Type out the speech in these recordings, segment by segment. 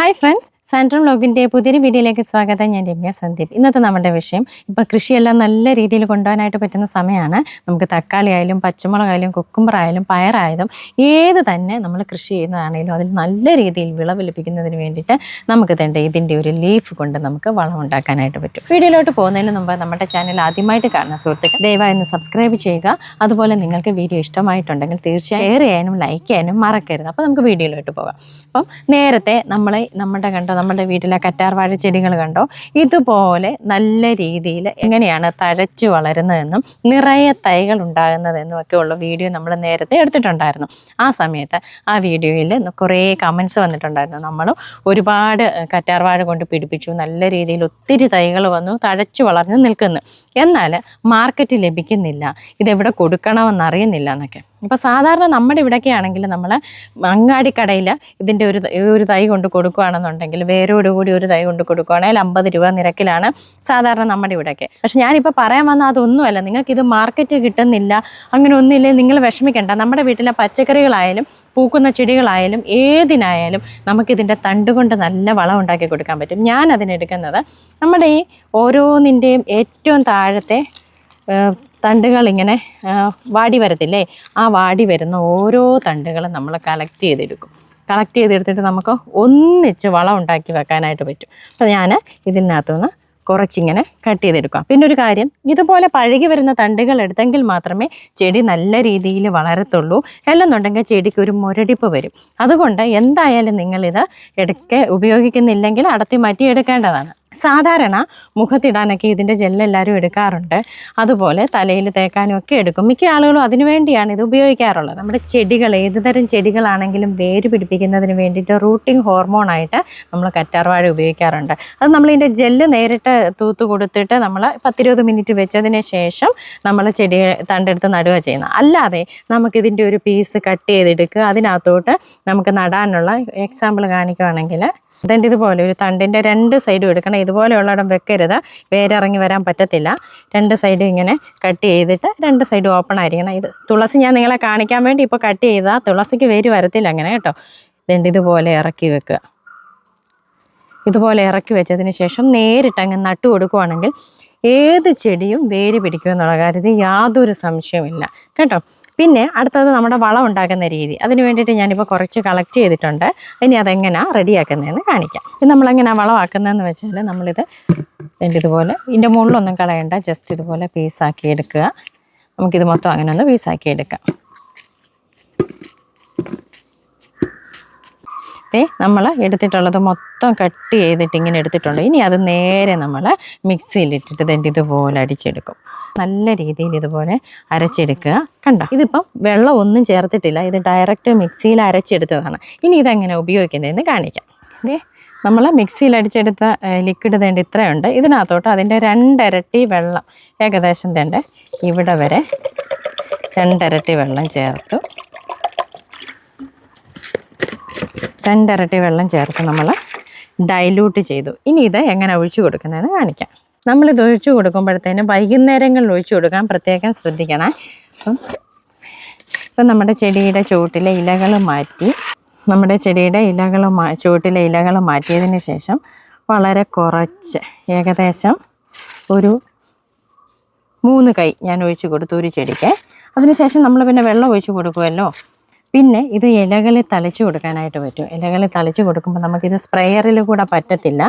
Hi friends, സാൻഡ്രം വ്ലോഗിൻ്റെ പുതിയൊരു വീഡിയോയിലേക്ക് സ്വാഗതം. ഞാൻ രമ്യ സന്ദീപ്. ഇന്നത്തെ നമ്മുടെ വിഷയം ഇപ്പോൾ കൃഷിയെല്ലാം നല്ല രീതിയിൽ കൊണ്ടുപോകാനായിട്ട് പറ്റുന്ന സമയമാണ്. നമുക്ക് തക്കാളി ആയാലും പച്ചമുളകായാലും കുക്കുംബറായാലും പയറായാലും ഏത് തന്നെ നമ്മൾ കൃഷി ചെയ്യുന്നതാണെങ്കിലും അതിൽ നല്ല രീതിയിൽ വിളവ് ലഭിക്കുന്നതിന് വേണ്ടിയിട്ട് നമുക്ക് തന്നെ ഇതിൻ്റെ ഒരു ലീഫ് കൊണ്ട് നമുക്ക് വളം ഉണ്ടാക്കാനായിട്ട് പറ്റും. വീഡിയോയിലോട്ട് പോകുന്നതിന് മുമ്പ് നമ്മുടെ ചാനൽ ആദ്യമായിട്ട് കാണുന്ന സുഹൃത്തുക്കൾ ദയവായി ഒന്ന് സബ്സ്ക്രൈബ് ചെയ്യുക. അതുപോലെ നിങ്ങൾക്ക് വീഡിയോ ഇഷ്ടമായിട്ടുണ്ടെങ്കിൽ തീർച്ചയായും ഷെയർ ചെയ്യാനും ലൈക്ക് ചെയ്യാനും മറക്കരുത്. അപ്പോൾ നമുക്ക് വീഡിയോയിലോട്ട് പോകാം. അപ്പം നേരത്തെ നമ്മുടെ വീട്ടിലെ കറ്റാർവാഴ ചെടികൾ കണ്ടോ, ഇതുപോലെ നല്ല രീതിയിൽ എങ്ങനെയാണ് തഴച്ചു വളരുന്നതെന്നും നിറയെ തൈകൾ ഉണ്ടാകുന്നതെന്നും ഒക്കെ ഉള്ള വീഡിയോ നമ്മൾ നേരത്തെ എടുത്തിട്ടുണ്ടായിരുന്നു. ആ സമയത്ത് ആ വീഡിയോയിൽ കുറേ കമൻസ് വന്നിട്ടുണ്ടായിരുന്നു. നമ്മൾ ഒരുപാട് കറ്റാർവാഴ കൊണ്ട് പിടിപ്പിച്ചു, നല്ല രീതിയിൽ ഒത്തിരി തൈകൾ വന്നു, തഴച്ചു വളർന്ന് നിൽക്കുന്നു, എന്നാൽ മാർക്കറ്റ് ലഭിക്കുന്നില്ല, ഇതെവിടെ കൊടുക്കണമെന്നറിയുന്നില്ല എന്നൊക്കെ. ഇപ്പോൾ സാധാരണ നമ്മുടെ ഇവിടെയൊക്കെ ആണെങ്കിൽ നമ്മൾ അങ്ങാടിക്കടയിൽ ഇതിൻ്റെ ഒരു തൈ കൊണ്ട് കൊടുക്കുകയാണെന്നുണ്ടെങ്കിൽ വേരോടുകൂടി ഒരു തൈ കൊണ്ട് കൊടുക്കുകയാണെങ്കിൽ 50 രൂപ നിരക്കിലാണ് സാധാരണ നമ്മുടെ ഇവിടെയൊക്കെ. പക്ഷെ ഞാനിപ്പോൾ പറയാൻ വന്ന അതൊന്നുമല്ല, നിങ്ങൾക്കിത് മാർക്കറ്റ് കിട്ടുന്നില്ല, അങ്ങനെ ഒന്നുമില്ലേ, നിങ്ങൾ വിഷമിക്കേണ്ട. നമ്മുടെ വീട്ടിലെ പച്ചക്കറികളായാലും പൂക്കുന്ന ചെടികളായാലും ഏതിനായാലും നമുക്കിതിൻ്റെ തണ്ട് കൊണ്ട് നല്ല വളം ഉണ്ടാക്കി കൊടുക്കാൻ പറ്റും. ഞാൻ അതിനെടുക്കുന്നത് നമ്മുടെ ഈ ഓരോന്നിൻ്റെയും ഏറ്റവും താഴത്തെ തണ്ടുകൾ ഇങ്ങനെ വാടി വരത്തില്ലേ, ആ വാടി വരുന്ന ഓരോ തണ്ടുകളും നമ്മൾ കളക്ട് ചെയ്തെടുത്തിട്ട് നമുക്ക് ഒന്നിച്ച് വളം ഉണ്ടാക്കി വെക്കാനായിട്ട് പറ്റും. അപ്പോൾ ഞാൻ ഇതിനകത്തുനിന്ന് കുറച്ചിങ്ങനെ കട്ട് ചെയ്തെടുക്കാം. പിന്നെ ഒരു കാര്യം, ഇതുപോലെ പഴകി വരുന്ന തണ്ടുകൾ എടുത്തെങ്കിൽ മാത്രമേ ചെടി നല്ല രീതിയിൽ വളരത്തുള്ളൂ, അല്ലെന്നുണ്ടെങ്കിൽ ചെടിക്ക് ഒരു മുരടിപ്പ് വരും. അതുകൊണ്ട് എന്തായാലും നിങ്ങളിത് ഉപയോഗിക്കുന്നില്ലെങ്കിൽ അടത്തി മാറ്റി എടുക്കേണ്ടതാണ്. സാധാരണ മുഖത്തിടാനൊക്കെ ഇതിൻ്റെ ജെല്ലെല്ലാവരും എടുക്കാറുണ്ട്, അതുപോലെ തലയിൽ തേക്കാനും ഒക്കെ എടുക്കും. മിക്ക ആളുകളും അതിനു വേണ്ടിയാണ് ഇത് ഉപയോഗിക്കാറുള്ളത്. നമ്മുടെ ചെടികൾ ഏതുതരം ചെടികളാണെങ്കിലും വേര് പിടിപ്പിക്കുന്നതിന് വേണ്ടിയിട്ട് റൂട്ടിംഗ് ഹോർമോണായിട്ട് നമ്മൾ കറ്റാർവാഴ ഉപയോഗിക്കാറുണ്ട്. അത് നമ്മളിതിൻ്റെ ജെല്ല് നേരിട്ട് തൂത്ത് കൊടുത്തിട്ട് നമ്മൾ 10-20 മിനിറ്റ് വെച്ചതിന് ശേഷം നമ്മൾ ചെടി തണ്ടെടുത്ത് നടുക ചെയ്യുന്നത്. അല്ലാതെ നമുക്കിതിൻ്റെ ഒരു പീസ് കട്ട് ചെയ്തെടുക്കുക, അതിനകത്തോട്ട് നമുക്ക് നടാനുള്ള എക്സാമ്പിൾ കാണിക്കുകയാണെങ്കിൽ ഇതിൻ്റെ ഇതുപോലെ ഒരു തണ്ടിൻ്റെ 2 സൈഡും എടുക്കണം. ഇതുപോലെയുള്ളിടം വെക്കരുത്, വേരിറങ്ങി വരാൻ പറ്റത്തില്ല. 2 സൈഡും ഇങ്ങനെ കട്ട് ചെയ്തിട്ട് 2 സൈഡും ഓപ്പൺ ആയിരിക്കണം. ഇത് തുളസി ഞാൻ നിങ്ങളെ കാണിക്കാൻ വേണ്ടി ഇപ്പോൾ കട്ട് ചെയ്താൽ തുളസിക്ക് വേര് വരത്തില്ല അങ്ങനെ കേട്ടോ. ഇതുപോലെ ഇറക്കി വെക്കുക. ഇതുപോലെ ഇറക്കി വെച്ചതിന് ശേഷം നേരിട്ട് അങ്ങ് നട്ടു കൊടുക്കുകയാണെങ്കിൽ ഏത് ചെടിയും വേര് പിടിക്കുമെന്നുള്ള കാര്യത്തിൽ യാതൊരു സംശയവുമില്ല കേട്ടോ. പിന്നെ അടുത്തത് നമ്മുടെ വളം ഉണ്ടാക്കുന്ന രീതി. അതിന് വേണ്ടിയിട്ട് ഞാനിപ്പോൾ കുറച്ച് കളക്ട് ചെയ്തിട്ടുണ്ട്. ഇനി അതെങ്ങനെയാണ് റെഡിയാക്കുന്നതെന്ന് കാണിക്കാം. ഇത് നമ്മളെങ്ങനെയാണ് വളമാക്കുന്നതെന്ന് വെച്ചാൽ നമ്മളിത് ഇതുപോലെ ഇതിൻ്റെ മുകളിലൊന്നും കളയണ്ട, ജസ്റ്റ് ഇതുപോലെ പീസാക്കി എടുക്കുക. നമുക്കിത് മൊത്തം അങ്ങനെ ഒന്ന് പീസാക്കി എടുക്കാം. നമ്മൾ എടുത്തിട്ടുള്ളത് മൊത്തം കട്ട് ചെയ്തിട്ട് ഇങ്ങനെ എടുത്തിട്ടുണ്ട്. ഇനി അത് നേരെ നമ്മൾ മിക്സിയിലിട്ടിട്ട് ഇതുപോലെ അടിച്ചെടുക്കും. നല്ല രീതിയിൽ ഇതുപോലെ അരച്ചെടുക്കുക. കണ്ടോ, ഇതിപ്പം വെള്ളം ഒന്നും ചേർത്തിട്ടില്ല, ഇത് ഡയറക്റ്റ് മിക്സിയിൽ അരച്ചെടുത്തതാണ്. ഇനി ഇതെങ്ങനെ ഉപയോഗിക്കുന്നതെന്ന് കാണിക്കാം. നമ്മൾ മിക്സിയിൽ അടിച്ചെടുത്ത ലിക്വിഡ് ഇത്രയുണ്ട്. ഇതിനകത്തോട്ട് അതിൻ്റെ 2 ഇരട്ടി വെള്ളം, ഏകദേശം ഇവിടെ വരെ 2 ഇരട്ടി വെള്ളം ചേർത്തു. 2 ഇരട്ടി വെള്ളം ചേർത്ത് നമ്മൾ ഡൈല്യൂട്ട് ചെയ്തു. ഇനി ഇത് എങ്ങനെ ഒഴിച്ചു കൊടുക്കുന്നതെന്ന് കാണിക്കാം. നമ്മളിത് ഒഴിച്ചു കൊടുക്കുമ്പോഴത്തേനും വൈകുന്നേരങ്ങളിൽ ഒഴിച്ചു കൊടുക്കാൻ പ്രത്യേകം ശ്രദ്ധിക്കണം. ഇപ്പം നമ്മുടെ ചെടിയുടെ ചുവട്ടിലെ ഇലകൾ മാറ്റി, ചുവട്ടിലെ ഇലകൾ മാറ്റിയതിന് ശേഷം വളരെ കുറച്ച്, ഏകദേശം ഒരു 3 കൈ ഞാൻ ഒഴിച്ചു കൊടുത്തു ഒരു ചെടിക്ക്. അതിനുശേഷം നമ്മൾ പിന്നെ വെള്ളം ഒഴിച്ചു കൊടുക്കുമല്ലോ. പിന്നെ ഇത് ഇലകളിൽ തളിച്ചു കൊടുക്കാനായിട്ട് പറ്റും. ഇലകളിൽ തളിച്ചു കൊടുക്കുമ്പോൾ നമുക്കിത് സ്പ്രെയറിൽ കൂടെ പറ്റത്തില്ല.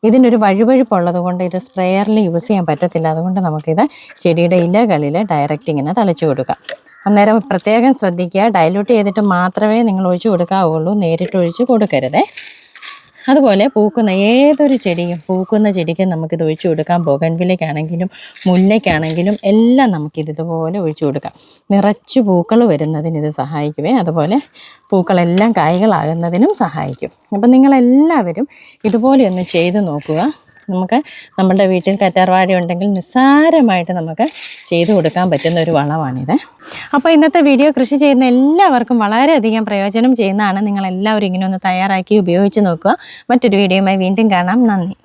ഇതിനൊരു വഴുവഴുപ്പുള്ളത് കൊണ്ട് ഇത് സ്പ്രെയറിൽ യൂസ് ചെയ്യാൻ പറ്റത്തില്ല. അതുകൊണ്ട് നമുക്കിത് ചെടിയുടെ ഇലകളിൽ ഡയറക്റ്റ് ഇങ്ങനെ തളിച്ചു കൊടുക്കാം. അന്നേരം പ്രത്യേകം ശ്രദ്ധിക്കുക, ഡൈല്യൂട്ട് ചെയ്തിട്ട് മാത്രമേ നിങ്ങൾ ഒഴിച്ചു കൊടുക്കാവുള്ളൂ, നേരിട്ട് ഒഴിച്ച് കൊടുക്കരുതേ. അതുപോലെ ഏതൊരു ചെടിയും പൂക്കുന്ന ചെടിക്കും നമുക്കിത് ഒഴിച്ചു കൊടുക്കാം. ബൊഗൺവില്ലയ്ക്കാണെങ്കിലും മുല്ലയ്ക്കാണെങ്കിലും എല്ലാം നമുക്കിതുപോലെ ഒഴിച്ചു കൊടുക്കാം. നിറച്ച് പൂക്കൾ വരുന്നതിന് ഇത് സഹായിക്കുമേ. അതുപോലെ പൂക്കളെല്ലാം കായ്കളാകുന്നതിനും സഹായിക്കും. അപ്പം നിങ്ങളെല്ലാവരും ഇതുപോലെ ഒന്ന് ചെയ്ത് നോക്കുക. നമുക്ക് നമ്മുടെ വീട്ടിൽ കറ്റാർവാഴ ഉണ്ടെങ്കിൽ നിസ്സാരമായിട്ട് നമുക്ക് ചെയ്തു കൊടുക്കാൻ പറ്റുന്ന ഒരു വളമാണിത്. അപ്പോൾ ഇന്നത്തെ വീഡിയോ കൃഷി ചെയ്യുന്ന എല്ലാവർക്കും വളരെയധികം പ്രയോജനം ചെയ്യുന്നതാണ്. നിങ്ങളെല്ലാവരും ഇങ്ങനെ ഒന്ന് തയ്യാറാക്കി ഉപയോഗിച്ച് നോക്കുക. മറ്റൊരു വീഡിയോയുമായി വീണ്ടും കാണാം. നന്ദി.